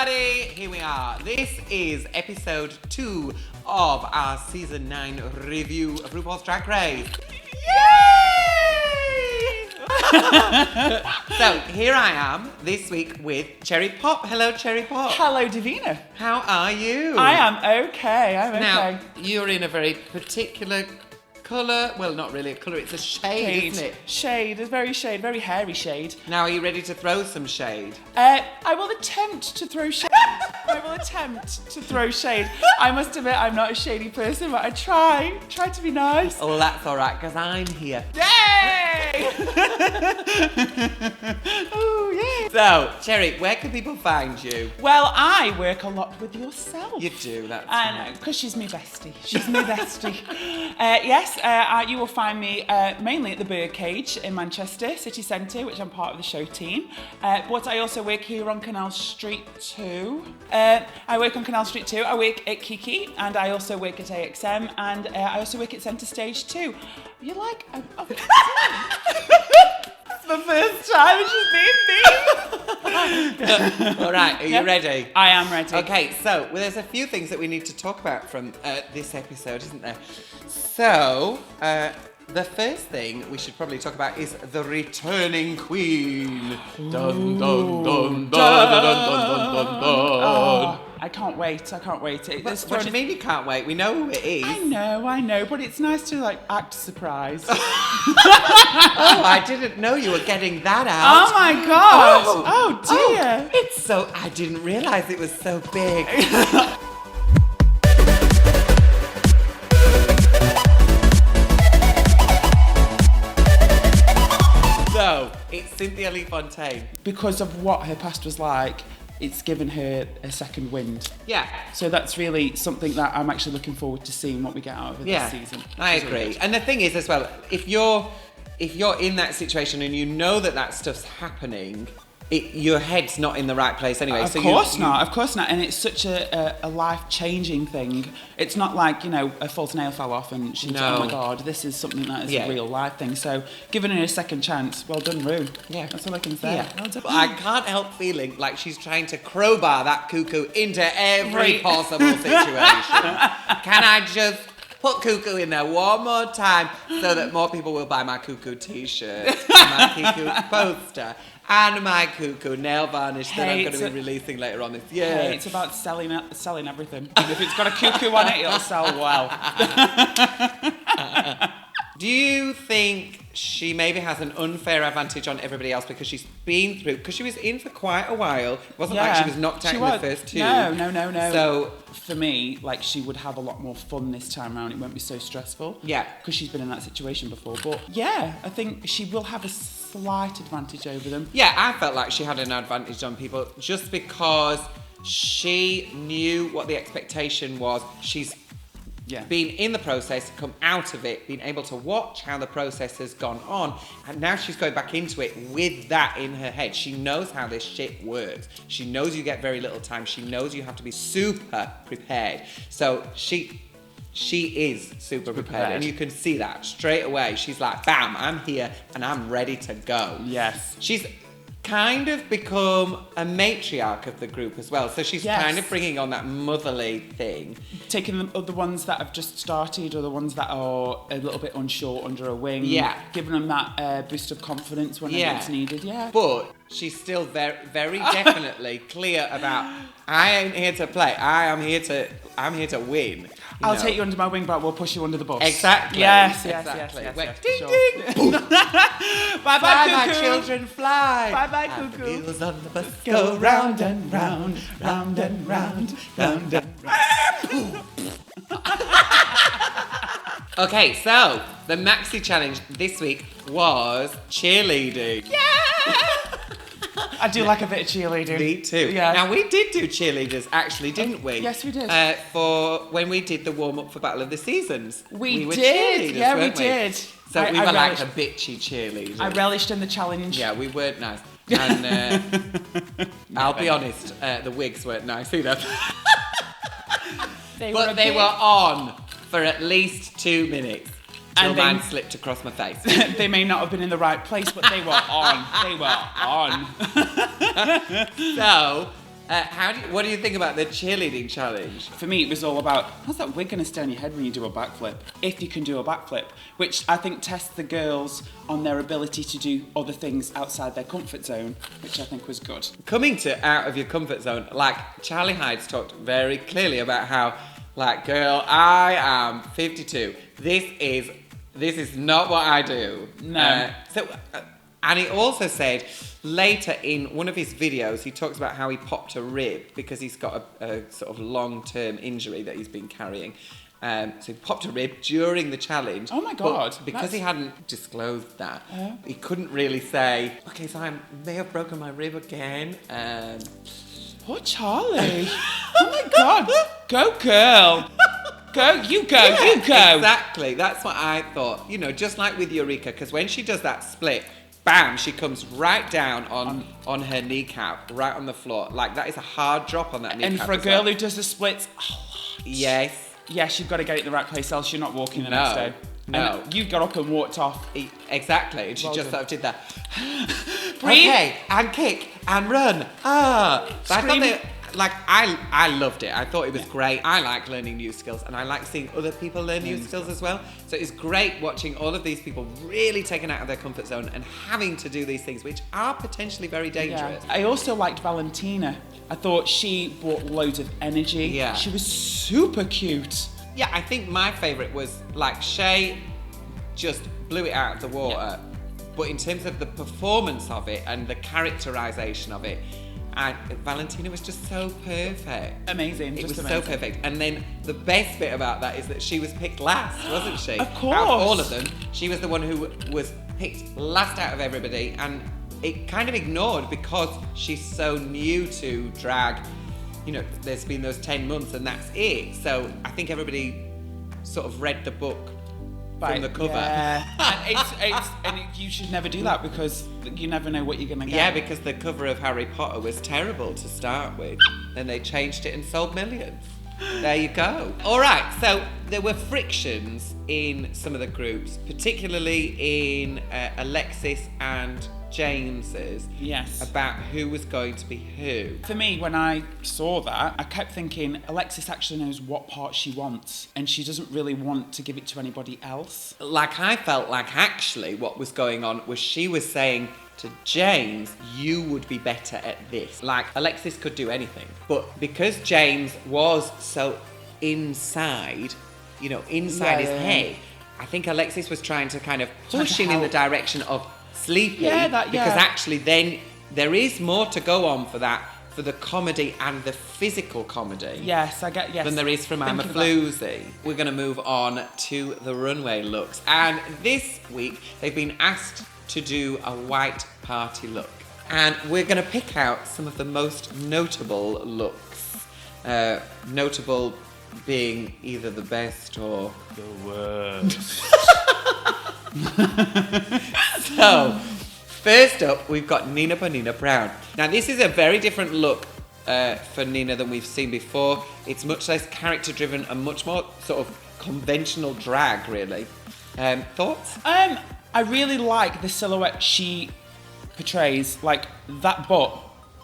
everybody! Here we are. This is episode 2 of our season 9 review of RuPaul's Drag Race. Yay! So here I am this week with Cherry Pop. Hello, Cherry Pop. Hello, Divina. How are you? I am okay. Now, you're in a very particular colour. Well, not really a colour, it's a shade, isn't it? Shade, it's very hairy shade. Now, are you ready to throw some shade? I will attempt to throw shade. I must admit, I'm not a shady person, but I try to be nice. Oh, that's all right, because I'm here. Yay! Oh, yay! So, Cherry, where can people find you? Well, I work a lot with yourself. You do, that's right. Because she's my bestie. Yes, you will find me mainly at the Birdcage in Manchester City Centre, which I'm part of the show team. But I also work here on Canal Street 2. I work on Canal Street 2. I work at Kiki, and I also work at AXM, and I also work at Centre Stage 2. You're like, it's the first time she's been me. All right, are you ready? I am ready. Okay, so there's a few things that we need to talk about from this episode, isn't there? So, the first thing we should probably talk about is the returning queen. Dun, dun, dun, dun, dun, dun, dun, dun, dun. Oh, I can't wait. What do you mean you can't wait? We know who it is. I know, but it's nice to act surprised. Oh, I didn't know you were getting that out. Oh my God! Oh dear! It's so, I didn't realise it was so big. So, it's Cynthia Lee Fontaine. Because of what her past was like, it's given her a second wind. Yeah. So that's really something that I'm actually looking forward to seeing what we get out of this season. I agree. And the thing is as well, if you're in that situation and you know that stuff's happening, your head's not in the right place anyway. Of course not. And it's such a life-changing thing. It's not like, a false nail fell off and she's oh my God, this is something that is a real life thing. So giving her a second chance, well done, Ru. Yeah. That's all I can say. Yeah. Well done. I can't help feeling like she's trying to crowbar that cuckoo into every possible situation. Can I just put cuckoo in there one more time so that more people will buy my cuckoo t-shirt, and my cuckoo poster, and my cuckoo nail varnish that I'm going to be releasing later on this year. Hey, it's about selling everything. And if it's got a cuckoo on it, it'll sell well. Do you think she maybe has an unfair advantage on everybody else because she's been through, because she was in for quite a while. It wasn't like she was knocked out in the first two. No. So for me, she would have a lot more fun this time around. It won't be so stressful. Yeah. Because she's been in that situation before. But yeah, I think she will have a slight advantage over them. Yeah, I felt like she had an advantage on people just because she knew what the expectation was. She's been in the process, come out of it, been able to watch how the process has gone on, and now she's going back into it with that in her head. She knows how this shit works. She knows you get very little time. She knows you have to be super prepared. So she is super prepared, and you can see that straight away. She's like, bam, I'm here and I'm ready to go. Yes. She's kind of become a matriarch of the group as well. So she's kind of bringing on that motherly thing. Taking the ones that have just started or the ones that are a little bit unsure under a wing. Yeah. Giving them that boost of confidence whenever it's needed. Yeah. But she's still very, very definitely clear about, I ain't here to play. I'm here to win. I'll take you under my wing, but we'll push you under the bus. Exactly. Yes. Ding, Sure. ding. Bye, Fly, cuckoo. my children, fly. Bye, And cuckoo. the wheels on the bus go round and round, round and round, round and round. Okay, so the maxi challenge this week was cheerleading. Yeah! I do like a bit of cheerleading. Me too. Yeah. Now, we did do cheerleaders, actually, didn't we? Yes, we did. For when we did the warm-up for Battle of the Seasons. We were did. cheerleaders, Yeah, we weren't did. So we were like a bitchy cheerleader. I relished in the challenge. Yeah, we weren't nice. And I'll be honest, the wigs weren't nice either. They were on for at least 2 minutes. And mine slipped across my face. They may not have been in the right place, but they were on. They were on. So, What do you think about the cheerleading challenge? For me, it was all about, how's that wig going to stay on your head when you do a backflip? If you can do a backflip, which I think tests the girls on their ability to do other things outside their comfort zone, which I think was good. Coming to out of your comfort zone, like Charlie Hyde's talked very clearly about how, like, girl, I am 52. This is not what I do. No. And he also said later in one of his videos, he talks about how he popped a rib because he's got a sort of long-term injury that he's been carrying. So he popped a rib during the challenge. Oh my God. But because he hadn't disclosed that, he couldn't really say, okay, so I may have broken my rib again. Poor Charlie. Oh my God. Go, girl. You go. Exactly. That's what I thought. You know, just like with Eureka, because when she does that split, bam, she comes right down on her kneecap, right on the floor. Like, that is a hard drop on that kneecap. And for a girl who does the splits, yes. Yes, you've got to get it in the right place, else you're not walking the next day. No. And you got up and walked off. Exactly. And she just sort of did that. Breathe. Okay, and kick, and run. So I thought I loved it. I thought it was great. I like learning new skills, and I like seeing other people learn new skills as well. So it's great watching all of these people really taken out of their comfort zone and having to do these things, which are potentially very dangerous. Yeah. I also liked Valentina. I thought she brought loads of energy. Yeah. She was super cute. Yeah, I think my favourite was, like, Shay just blew it out of the water. Yeah. But in terms of the performance of it and the characterisation of it, Valentina was just so perfect. Amazing. It was amazing. so perfect. And then the best bit about that is that she was picked last, wasn't she? Of course. Out of all of them, she was the one who was picked last out of everybody, and it kind of ignored because she's so new to drag. You know, there's been those 10 months and that's it. So I think everybody sort of read the book from the cover. Yeah. and you should never do that because you never know what you're going to get. Yeah, because the cover of Harry Potter was terrible to start with. Then they changed it and sold millions. There you go. All right, so there were frictions in some of the groups, particularly in Alexis and James's. Yes. About who was going to be who. For me, when I saw that, I kept thinking Alexis actually knows what part she wants, and she doesn't really want to give it to anybody else. Like, I felt like actually what was going on was she was saying to Jaymes, you would be better at this. Like, Alexis could do anything. But because Jaymes was so inside, you know, inside his head, I think Alexis was trying to kind of push him in the direction of sleeping. Because actually then there is more to go on for that, for the comedy and the physical comedy. Yes, I get, yes. Than there is from Amma Floozy. We're going to move on to the runway looks. And this week, they've been asked to do a white party look. And we're going to pick out some of the most notable looks. Notable being either the best or the worst. So, first up, we've got Nina Bonina Brown. Now, this is a very different look for Nina than we've seen before. It's much less character-driven and much more sort of conventional drag, really. Thoughts? I really like the silhouette she portrays. Like, that butt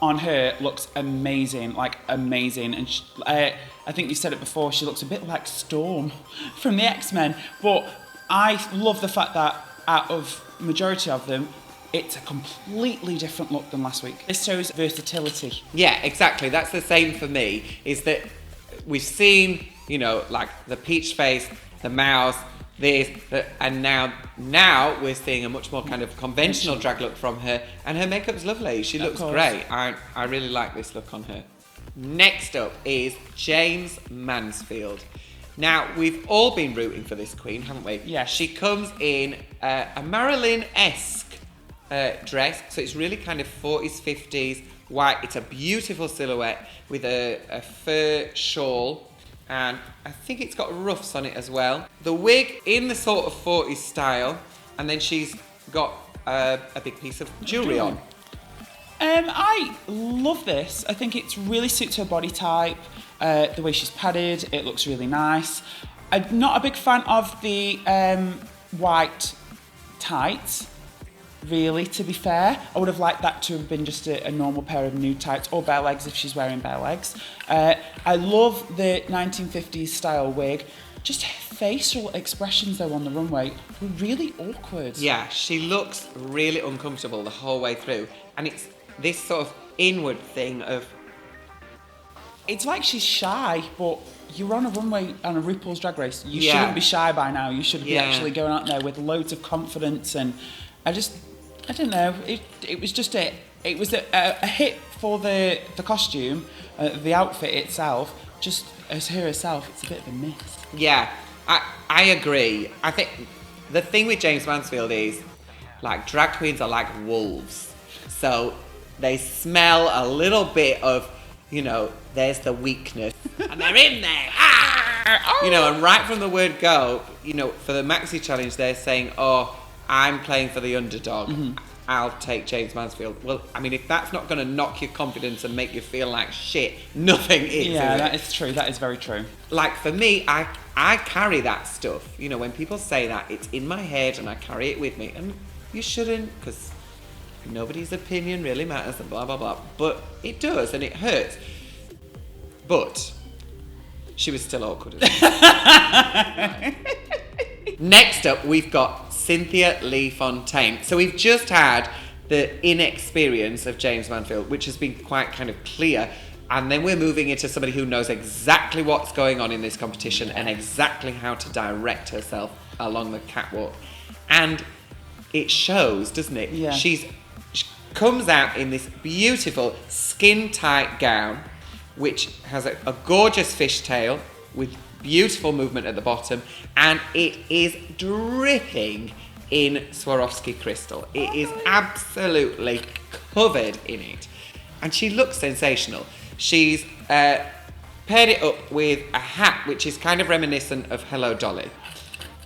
on her looks amazing, like amazing. And she, I think you said it before, she looks a bit like Storm from the X-Men. But I love the fact that out of majority of them, it's a completely different look than last week. This shows versatility. Yeah, exactly. That's the same for me, is that we've seen, you know, like the peach face, the mouth, this, and now we're seeing a much more kind of conventional drag look from her, and her makeup's lovely. She looks great. I really like this look on her. Next up is Jaymes Mansfield. Now, we've all been rooting for this queen, haven't we? Yes. She comes in a Marilyn-esque dress, so it's really kind of 40s, 50s, white. It's a beautiful silhouette with a fur shawl, and I think it's got ruffs on it as well. The wig in the sort of 40s style, and then she's got a big piece of jewellery on. I love this. I think it really suits her body type. The way she's padded, it looks really nice. I'm not a big fan of the white tights. really, to be fair. I would have liked that to have been just a normal pair of nude tights or bare legs if she's wearing bare legs. I love the 1950s style wig. Just her facial expressions though on the runway were really awkward. Yeah, she looks really uncomfortable the whole way through. And it's this sort of inward thing of... It's like she's shy, but you're on a runway on a RuPaul's Drag Race. You Yeah. shouldn't be shy by now. You should be Yeah. actually going out there with loads of confidence. And I don't know. It was just a hit for the costume, the outfit itself. Just as her herself, it's a bit of a miss. Yeah, I agree. I think the thing with Jaymes Mansfield is, like, drag queens are like wolves. So they smell a little bit of, you know, there's the weakness. And they're in there. Ah! You know, and right from the word go, you know, for the Maxi Challenge, they're saying, oh, I'm playing for the underdog. Mm-hmm. I'll take Jaymes Mansfield. Well, I mean, if that's not going to knock your confidence and make you feel like shit, nothing is. Yeah, that is true. That is very true. Like, for me, I carry that stuff. You know, when people say that, it's in my head and I carry it with me. And you shouldn't, because nobody's opinion really matters and blah, blah, blah. But it does, and it hurts. But she was still awkward. Next up, we've got Cynthia Lee Fontaine. So we've just had the inexperience of Jaymes Mansfield, which has been quite kind of clear. And then we're moving into somebody who knows exactly what's going on in this competition and exactly how to direct herself along the catwalk. And it shows, doesn't it? Yeah. She comes out in this beautiful skin-tight gown, which has a gorgeous fishtail with beautiful movement at the bottom, and it is dripping in Swarovski crystal. It is absolutely covered in it, and she looks sensational. She's paired it up with a hat which is kind of reminiscent of Hello Dolly.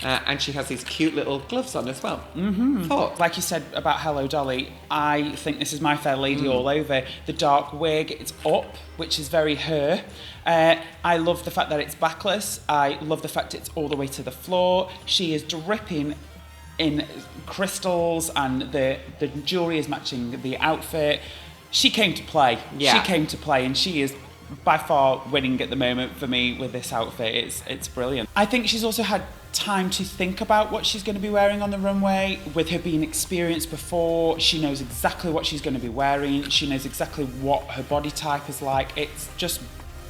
And she has these cute little gloves on as well. Mm-hmm. Like you said about Hello Dolly, I think this is My Fair Lady all over. The dark wig, it's up, which is very her. I love the fact that it's backless. I love the fact it's all the way to the floor. She is dripping in crystals and the jewellery is matching the outfit. She came to play. Yeah. She came to play, and she is by far winning at the moment for me with this outfit. It's brilliant. I think she's also had time to think about what she's going to be wearing on the runway. With her being experienced before, she knows exactly what she's going to be wearing. She knows exactly what her body type is like. It's just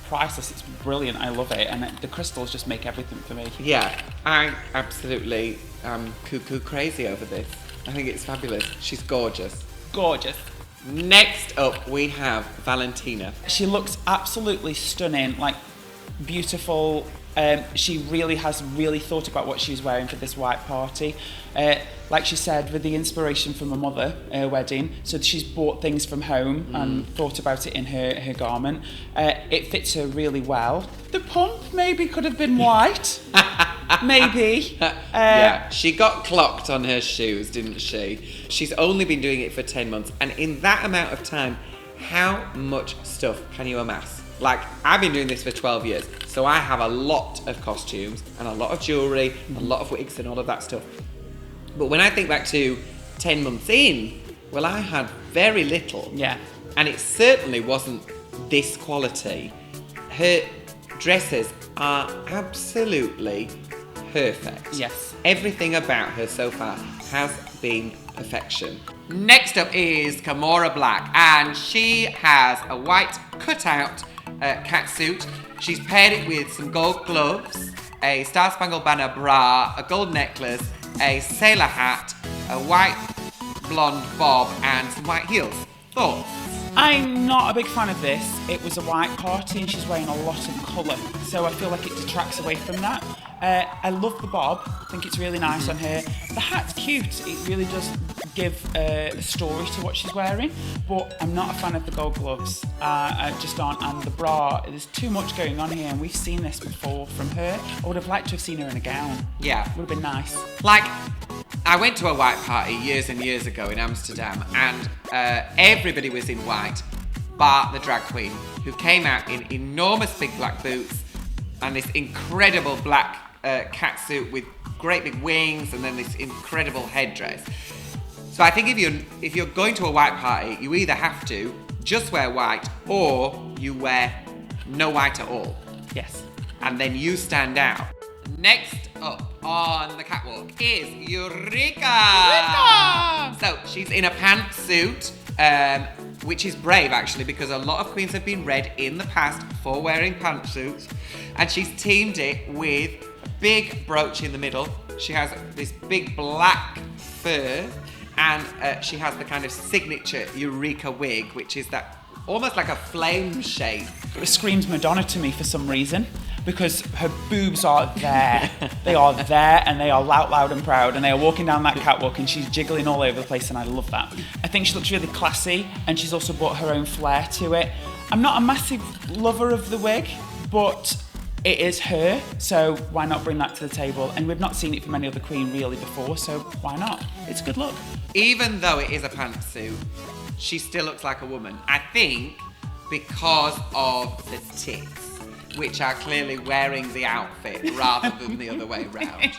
priceless. It's brilliant. I love it, and the crystals just make everything for me. Yeah, I absolutely am cuckoo crazy over this. I think it's fabulous. She's gorgeous. Gorgeous. Next up, we have Valentina. She looks absolutely stunning, like beautiful. She really has thought about what she's wearing for this white party. Like she said, with the inspiration from her mother, her wedding, so she's bought things from home and thought about it in her garment. It fits her really well. The pump maybe could have been white. Maybe. Yeah, she got clocked on her shoes, didn't she? She's only been doing it for 10 months, and in that amount of time, how much stuff can you amass? Like, I've been doing this for 12 years, so I have a lot of costumes and a lot of jewellery, a lot of wigs and all of that stuff. But when I think back to 10 months in, well, I had very little. Yeah. And it certainly wasn't this quality. Her dresses are absolutely perfect. Yes. Everything about her so far has been perfection. Next up is Kimora Black, and she has a white cutout catsuit. She's paired it with some gold gloves, a Star Spangled Banner bra, a gold necklace, a sailor hat, a white blonde bob, and some white heels. Thoughts? I'm not a big fan of this. It was a white party and she's wearing a lot of colour, so I feel like it detracts away from that. I love the bob. I think it's really nice on her. The hat's cute. It really does give a story to what she's wearing, but I'm not a fan of the gold gloves. I just aren't. And the bra, there's too much going on here, and we've seen this before from her. I would have liked to have seen her in a gown. Yeah. Would have been nice. Like, I went to a white party years and years ago in Amsterdam, and everybody was in white, bar the drag queen, who came out in enormous big black boots and this incredible black catsuit with great big wings, and then this incredible headdress. So I think if you're going to a white party, you either have to just wear white or you wear no white at all. Yes. And then you stand out. Next up on the catwalk is Eureka! So she's in a pantsuit, which is brave actually, because a lot of queens have been red in the past for wearing pantsuits. And she's teamed it with a big brooch in the middle. She has this big black fur, and she has the kind of signature Eureka wig, which is that almost like a flame shape. It screams Madonna to me for some reason, because her boobs are there. They are there, and they are loud and proud, and they are walking down that catwalk, and she's jiggling all over the place, and I love that. I think she looks really classy, and she's also brought her own flair to it. I'm not a massive lover of the wig, but it is her, so why not bring that to the table? And we've not seen it from any other queen really before, so why not? It's a good look. Even though it is a pantsuit, she still looks like a woman. I think because of the tits, which are clearly wearing the outfit rather than the other way round.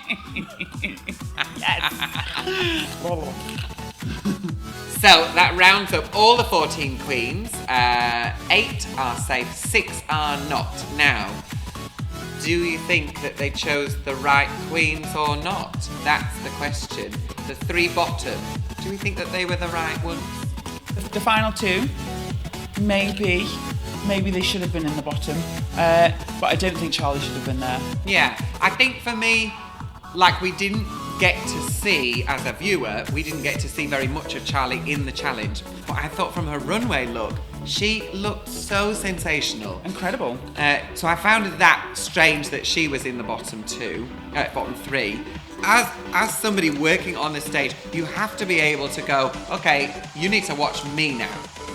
Yes. So that rounds up all the 14 queens. 8 are safe, 6 are not. Now, do you think that they chose the right queens or not? That's the question. The 3 bottom, do we think that they were the right ones? The final 2, maybe they should have been in the bottom, but I don't think Charlie should have been there. Yeah, I think for me, like we didn't get to see, as a viewer, we didn't get to see very much of Charlie in the challenge. But I thought from her runway look, she looked so sensational. Incredible. So I found that strange that she was in the bottom 3. As somebody working on the stage, you have to be able to go, okay, you need to watch me now.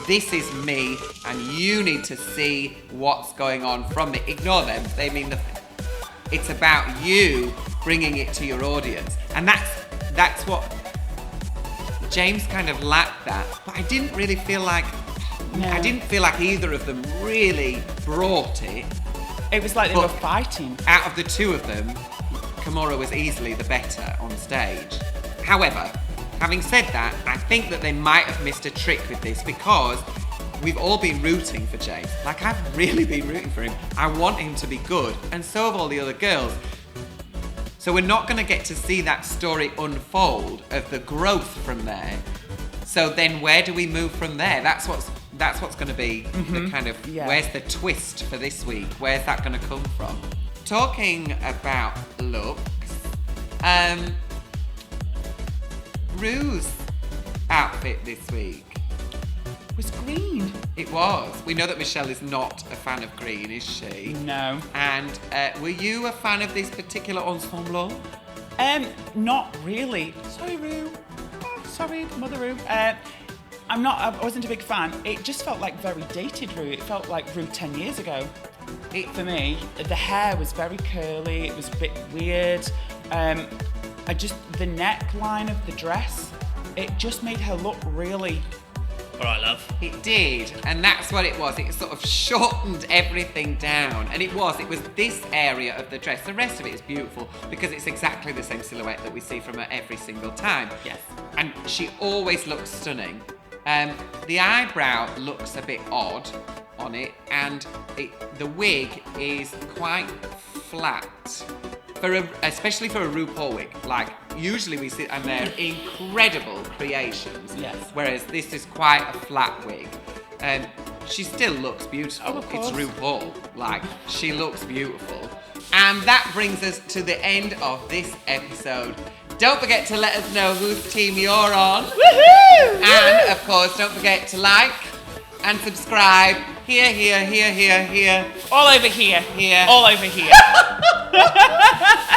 This is me, and you need to see what's going on from me. Ignore them. They mean it's about you bringing it to your audience. And that's what Jaymes kind of lacked that. But I didn't really feel like I didn't feel like either of them really brought it. It was like they were fighting. Out of the 2 of them, Kimora was easily the better on stage. However, having said that, I think that they might have missed a trick with this, because we've all been rooting for Jaymes. Like, I've really been rooting for him. I want him to be good, and so have all the other girls. So we're not going to get to see that story unfold of the growth from there. So then where do we move from there? That's what's going to be the kind of, where's the twist for this week? Where's that going to come from? Talking about looks, Ru's outfit this week was green. It was. We know that Michelle is not a fan of green, is she? No. And were you a fan of this particular ensemble? Not really. Sorry, Ru. Oh, sorry, Mother Ru. I wasn't a big fan. It just felt like very dated Ru. It felt like Ru 10 years ago. For me, the hair was very curly. It was a bit weird. The neckline of the dress, it just made her look really... All right, love. It did, and that's what it was. It sort of shortened everything down, and it was this area of the dress. The rest of it is beautiful because it's exactly the same silhouette that we see from her every single time. Yes. And she always looks stunning. The eyebrow looks a bit odd on it, and the wig is quite flat. Especially for a RuPaul wig. Like, usually we see, and they're incredible creations. Yes. Whereas this is quite a flat wig. She still looks beautiful. Oh, of course. It's RuPaul. Like, she looks beautiful. And that brings us to the end of this episode. Don't forget to let us know whose team you're on. Woohoo! And, of course, don't forget to like and subscribe. Here, here, here, here, here. All over here. Here. All over here.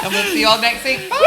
And we'll see you all next week. Woo!